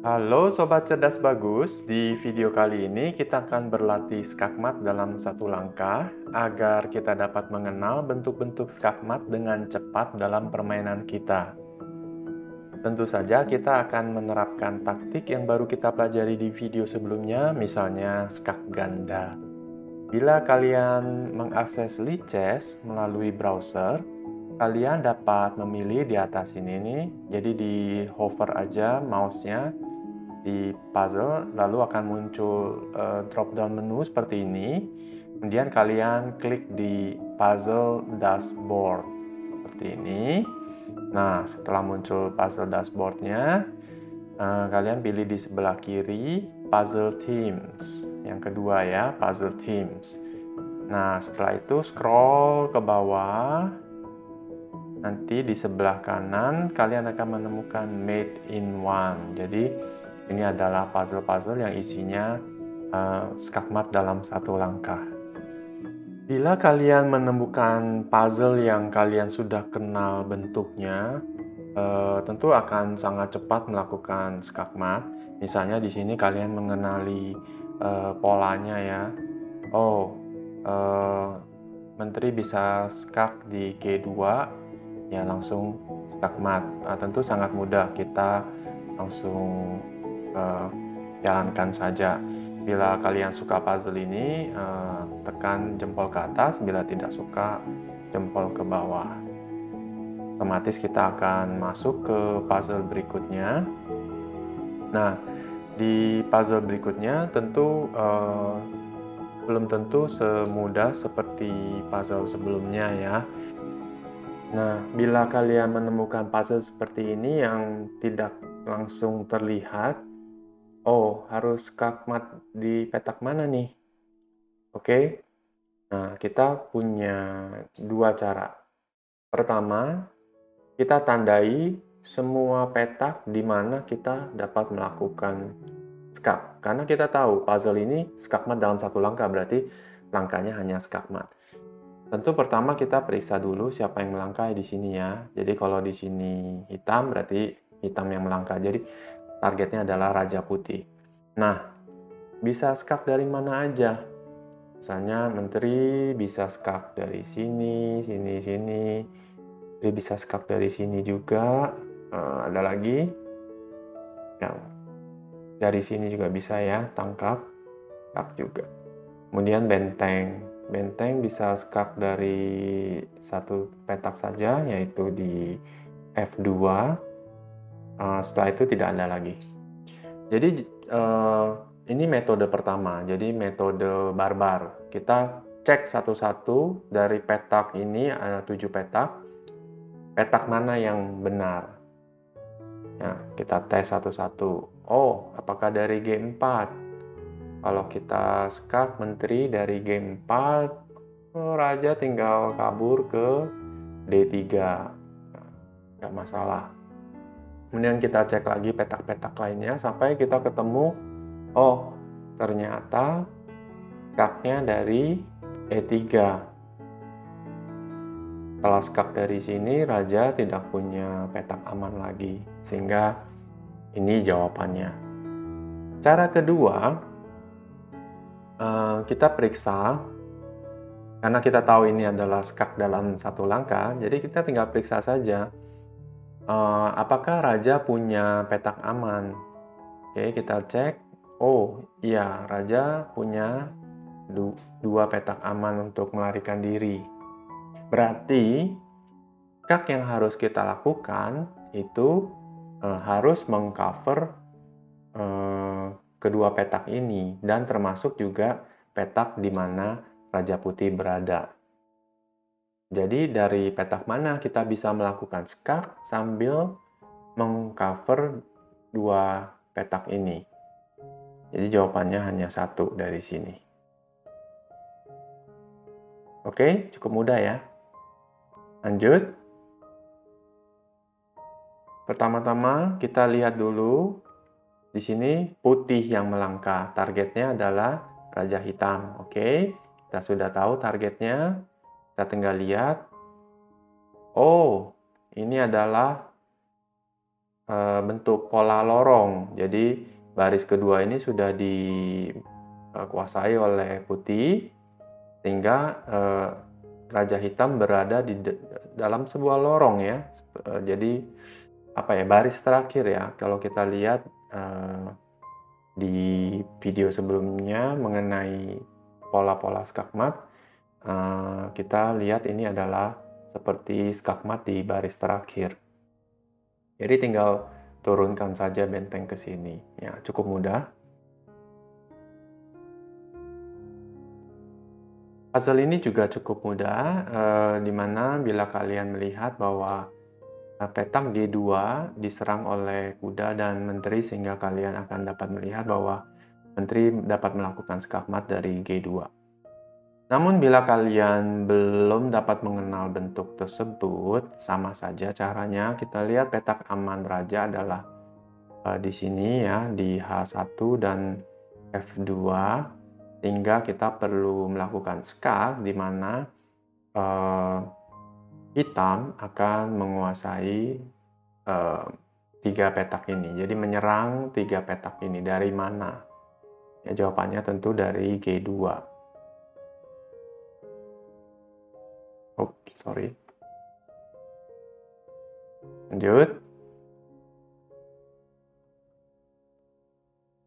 Halo Sobat Cerdas Bagus, di video kali ini kita akan berlatih skakmat dalam satu langkah agar kita dapat mengenal bentuk-bentuk skakmat dengan cepat dalam permainan kita. Tentu saja kita akan menerapkan taktik yang baru kita pelajari di video sebelumnya, misalnya skak ganda. Bila kalian mengakses Lichess melalui browser, kalian dapat memilih di atas ini nih, jadi di hover aja mouse-nya di puzzle, lalu akan muncul drop down menu seperti ini. Kemudian kalian klik di puzzle dashboard seperti ini. Nah, setelah muncul puzzle dashboardnya, kalian pilih di sebelah kiri puzzle themes. Yang kedua ya, puzzle themes. Nah, setelah itu scroll ke bawah. Nanti di sebelah kanan kalian akan menemukan Made in One. Jadi ini adalah puzzle-puzzle yang isinya skakmat dalam satu langkah. Bila kalian menemukan puzzle yang kalian sudah kenal bentuknya, tentu akan sangat cepat melakukan skakmat. Misalnya di sini kalian mengenali polanya ya. Oh, menteri bisa skak di G2, ya langsung skakmat. Tentu sangat mudah, kita langsung jalankan saja. Bila kalian suka puzzle ini, tekan jempol ke atas. Bila tidak suka, jempol ke bawah. Otomatis kita akan masuk ke puzzle berikutnya. Nah, di puzzle berikutnya tentu belum tentu semudah seperti puzzle sebelumnya ya. Nah, bila kalian menemukan puzzle seperti ini yang tidak langsung terlihat, oh, harus skakmat di petak mana nih? Oke, nah kita punya dua cara. Pertama, kita tandai semua petak di mana kita dapat melakukan skak. Karena kita tahu puzzle ini skakmat dalam satu langkah, berarti langkahnya hanya skakmat. Tentu pertama kita periksa dulu siapa yang melangkah di sini ya. Jadi kalau di sini hitam, berarti hitam yang melangkah. Jadi targetnya adalah Raja Putih. Nah, bisa skak dari mana aja. Misalnya menteri bisa skak dari sini, sini, sini. Menteri bisa skak dari sini juga. Ada lagi yang dari sini juga bisa ya, tangkap, skak juga. Kemudian benteng. Benteng bisa skak dari satu petak saja, yaitu di F2. Setelah itu tidak ada lagi. Jadi ini metode pertama, jadi metode barbar. Kita cek satu-satu dari petak ini, ada 7 petak. Petak mana yang benar? Nah, kita tes satu-satu. Oh, apakah dari G4? Kalau kita skak menteri dari G4, raja tinggal kabur ke D3. Nah, nggak masalah. Kemudian kita cek lagi petak-petak lainnya sampai kita ketemu, oh, ternyata skaknya dari E3. Setelah skak dari sini, raja tidak punya petak aman lagi, sehingga ini jawabannya. Cara kedua, kita periksa, karena kita tahu ini adalah skak dalam satu langkah, jadi kita tinggal periksa saja, apakah raja punya petak aman. Oke, kita cek, oh iya, raja punya dua petak aman untuk melarikan diri. Berarti skak yang harus kita lakukan itu harus mengcover kedua petak ini, dan termasuk juga petak di mana Raja Putih berada. Jadi dari petak mana kita bisa melakukan skak sambil mengcover dua petak ini. Jadi jawabannya hanya satu dari sini. Oke, cukup mudah ya. Lanjut. Pertama-tama kita lihat dulu. Di sini putih yang melangkah. Targetnya adalah Raja Hitam. Oke, kita sudah tahu targetnya. Kita tinggal lihat. Oh, ini adalah bentuk pola lorong. Jadi baris kedua ini sudah dikuasai oleh putih, sehingga Raja Hitam berada dalam sebuah lorong ya. Jadi apa ya, baris terakhir ya. Kalau kita lihat di video sebelumnya mengenai pola-pola skakmat, kita lihat ini adalah seperti skakmat di baris terakhir. Jadi tinggal turunkan saja benteng ke sini. Ya, cukup mudah. Puzzle ini juga cukup mudah, di mana bila kalian melihat bahwa petak G2 diserang oleh kuda dan menteri, sehingga kalian akan dapat melihat bahwa menteri dapat melakukan skakmat dari G2. Namun bila kalian belum dapat mengenal bentuk tersebut, sama saja caranya. Kita lihat petak aman raja adalah di sini ya, di H1 dan F2, sehingga kita perlu melakukan skak di mana hitam akan menguasai 3 petak ini. Jadi menyerang 3 petak ini dari mana? Ya, jawabannya tentu dari G2. Sorry. Lanjut.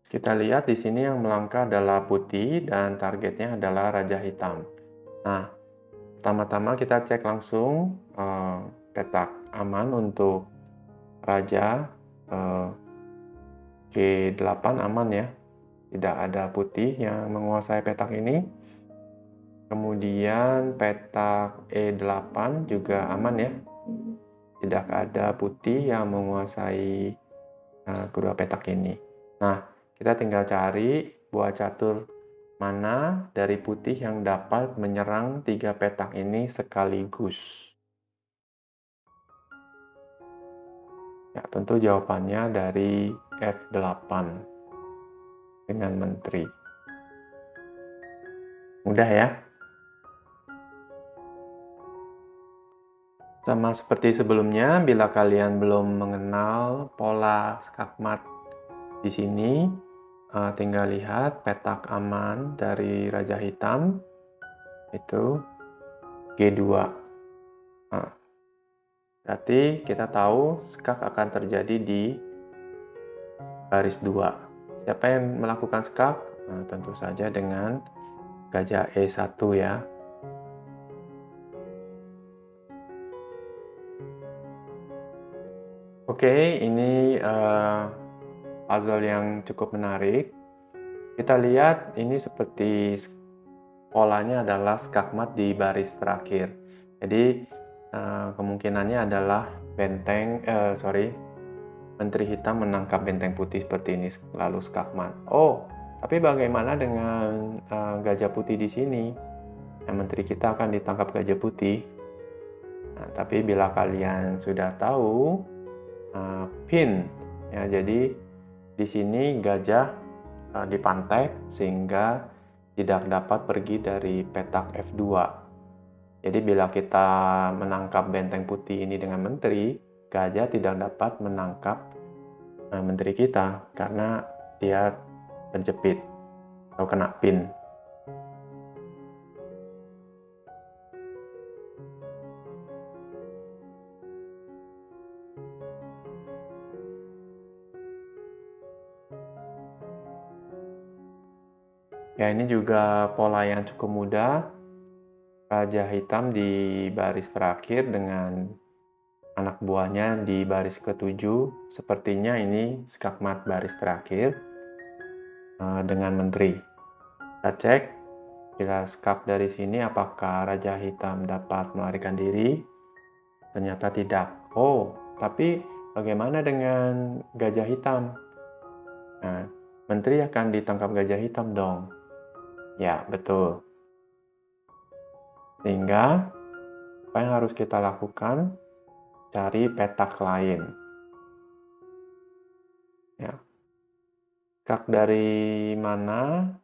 Kita lihat di sini yang melangkah adalah putih dan targetnya adalah Raja Hitam. Nah, pertama-tama kita cek langsung petak aman untuk Raja G8 aman ya. Tidak ada putih yang menguasai petak ini. Kemudian petak E8 juga aman ya. Tidak ada putih yang menguasai kedua petak ini. Nah, kita tinggal cari buah catur mana dari putih yang dapat menyerang 3 petak ini sekaligus. Ya, tentu jawabannya dari F8 dengan menteri. Mudah ya? Sama seperti sebelumnya, bila kalian belum mengenal pola skakmat di sini, tinggal lihat petak aman dari Raja Hitam itu G2. Nah, berarti kita tahu skak akan terjadi di baris 2. Siapa yang melakukan skak? Nah, tentu saja dengan gajah E1 ya. Oke, ini puzzle yang cukup menarik. Kita lihat ini seperti polanya adalah skakmat di baris terakhir. Jadi kemungkinannya adalah menteri hitam menangkap benteng putih seperti ini lalu skakmat. Oh, tapi bagaimana dengan gajah putih di sini? Menteri kita akan ditangkap gajah putih. Nah, tapi bila kalian sudah tahu pin, ya, jadi di sini gajah dipantek sehingga tidak dapat pergi dari petak F2. Jadi bila kita menangkap benteng putih ini dengan menteri, gajah tidak dapat menangkap menteri kita karena dia terjepit atau kena pin. Ya, ini juga pola yang cukup mudah. Raja Hitam di baris terakhir dengan anak buahnya di baris ke-7. Sepertinya ini skakmat baris terakhir dengan menteri. Kita cek, kita skak dari sini apakah Raja Hitam dapat melarikan diri. Ternyata tidak. Oh, tapi bagaimana dengan gajah hitam? Nah, menteri akan ditangkap gajah hitam dong. Ya, betul. Sehingga apa yang harus kita lakukan? Cari petak lain. Ya. Skak dari mana?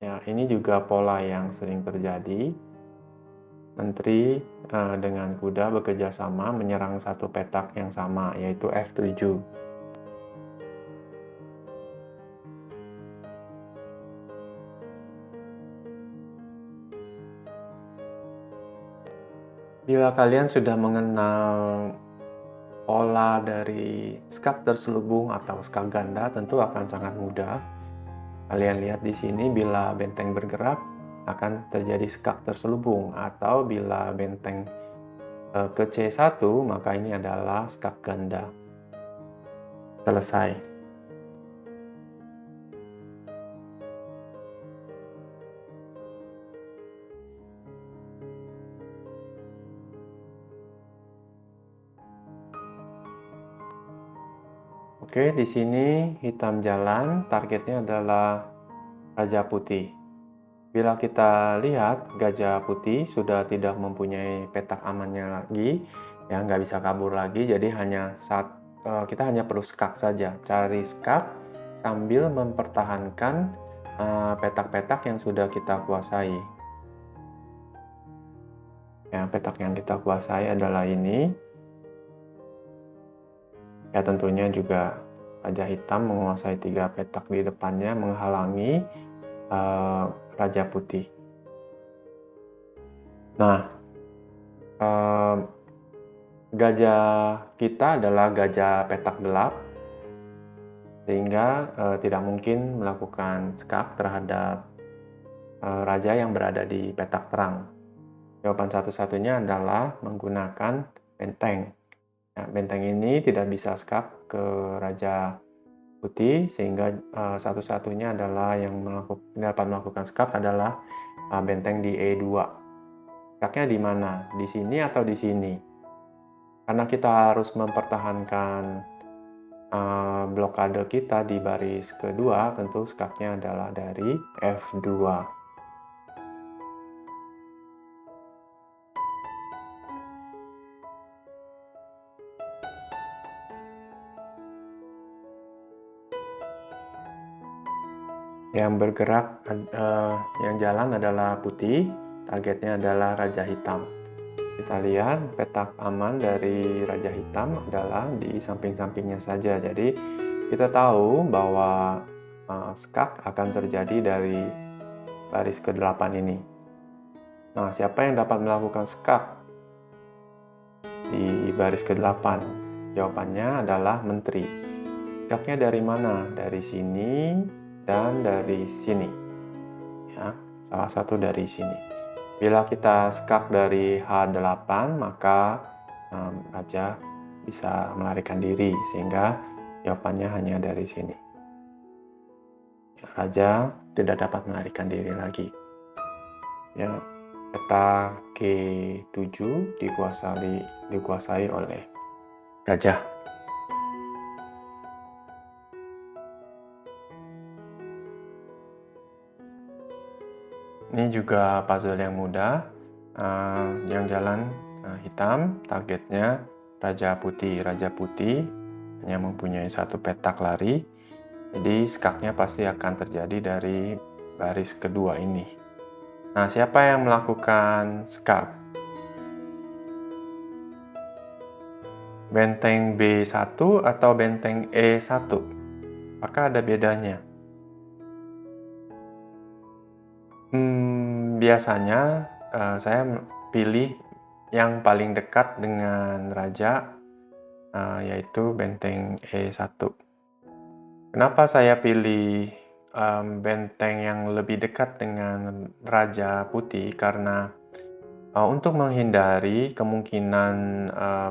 Ya, ini juga pola yang sering terjadi. menteri dengan kuda bekerja sama menyerang satu petak yang sama, yaitu F7. Bila kalian sudah mengenal pola dari skak terselubung atau skak ganda, tentu akan sangat mudah. Kalian lihat di sini, bila benteng bergerak akan terjadi skak terselubung, atau bila benteng ke C1 maka ini adalah skak ganda. Selesai. Oke, di sini hitam jalan, targetnya adalah Raja Putih. Bila kita lihat, Gajah Putih sudah tidak mempunyai petak amannya lagi, ya nggak bisa kabur lagi, jadi kita hanya perlu skak saja. Cari skak sambil mempertahankan petak-petak yang sudah kita kuasai. Ya, petak yang kita kuasai adalah ini. Ya, tentunya juga Raja Hitam menguasai 3 petak di depannya menghalangi Raja Putih. Nah, gajah kita adalah gajah petak gelap, sehingga tidak mungkin melakukan skak terhadap raja yang berada di petak terang. Jawaban satu-satunya adalah menggunakan benteng. Nah, benteng ini tidak bisa skak ke Raja Putih, sehingga satu-satunya adalah yang dapat melakukan skak adalah benteng di E2. Skaknya di mana? Di sini atau di sini? Karena kita harus mempertahankan blokade kita di baris kedua, tentu skaknya adalah dari F2. Yang bergerak, yang jalan adalah putih, targetnya adalah Raja Hitam. Kita lihat petak aman dari Raja Hitam adalah di samping-sampingnya saja. Jadi kita tahu bahwa skak akan terjadi dari baris ke-8 ini. Nah, siapa yang dapat melakukan skak di baris ke-8? Jawabannya adalah menteri. Skaknya dari mana? Dari sini dan dari sini. Ya, salah satu dari sini. Bila kita skak dari H8, maka Raja bisa melarikan diri, sehingga jawabannya hanya dari sini. Raja tidak dapat melarikan diri lagi. Ya, peta G7 dikuasai oleh gajah. Ini juga puzzle yang mudah. Yang jalan hitam, targetnya Raja Putih. Raja Putih hanya mempunyai 1 petak lari, jadi skaknya pasti akan terjadi dari baris kedua ini. Nah, siapa yang melakukan skak? Benteng B1 atau benteng E1? Apakah ada bedanya? Biasanya saya pilih yang paling dekat dengan raja, yaitu benteng E1. Kenapa saya pilih benteng yang lebih dekat dengan Raja Putih? Karena untuk menghindari kemungkinan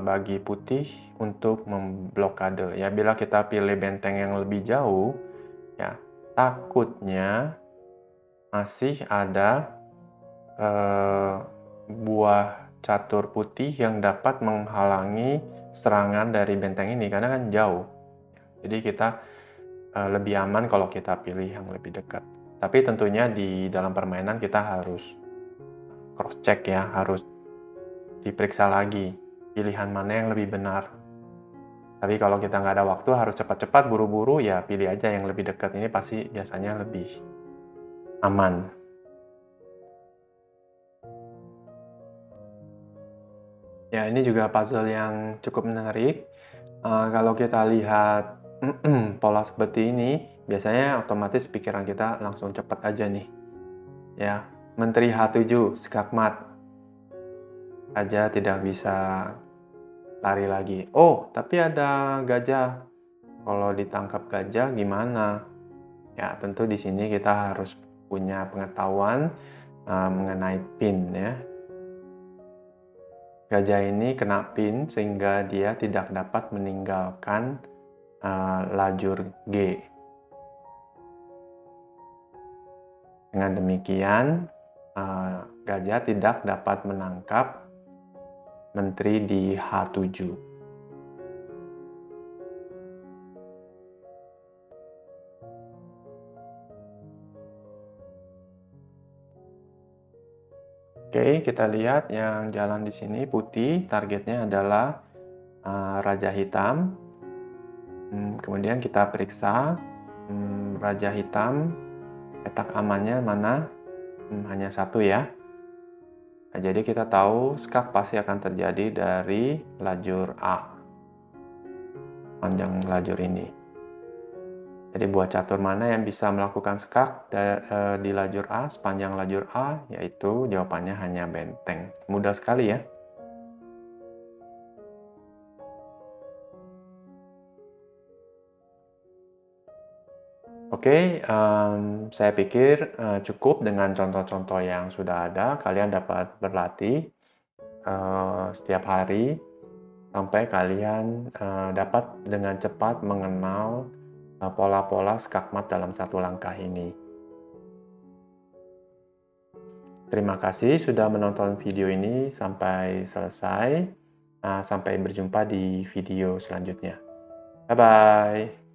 bagi Putih untuk memblokade. Ya, bila kita pilih benteng yang lebih jauh, ya takutnya masih ada buah catur putih yang dapat menghalangi serangan dari benteng ini, karena kan jauh. Jadi kita lebih aman kalau kita pilih yang lebih dekat. Tapi tentunya di dalam permainan kita harus cross check ya, harus diperiksa lagi pilihan mana yang lebih benar. Tapi kalau kita nggak ada waktu, harus cepat-cepat buru-buru, ya pilih aja yang lebih dekat. Ini pasti biasanya lebih aman. Ya, ini juga puzzle yang cukup menarik. Kalau kita lihat pola seperti ini, biasanya otomatis pikiran kita langsung cepat aja nih. Ya, Menteri H7 skakmat saja tidak bisa lari lagi. Oh, tapi ada gajah. Kalau ditangkap gajah gimana? Ya, tentu di sini kita harus punya pengetahuan mengenai pin ya. Gajah ini kena pin sehingga dia tidak dapat meninggalkan lajur G. Dengan demikian, gajah tidak dapat menangkap menteri di H7. Oke, kita lihat yang jalan di sini putih, targetnya adalah Raja Hitam. Kemudian kita periksa Raja Hitam, petak amannya mana? Hanya satu ya. Nah, jadi kita tahu skak pasti akan terjadi dari lajur A, panjang lajur ini. Jadi buah catur mana yang bisa melakukan skak di lajur A, sepanjang lajur A, yaitu jawabannya hanya benteng. Mudah sekali ya. Oke, saya pikir cukup dengan contoh-contoh yang sudah ada. Kalian dapat berlatih setiap hari sampai kalian dapat dengan cepat mengenal pola-pola skakmat dalam satu langkah ini. Terima kasih sudah menonton video ini sampai selesai. Sampai berjumpa di video selanjutnya. Bye-bye.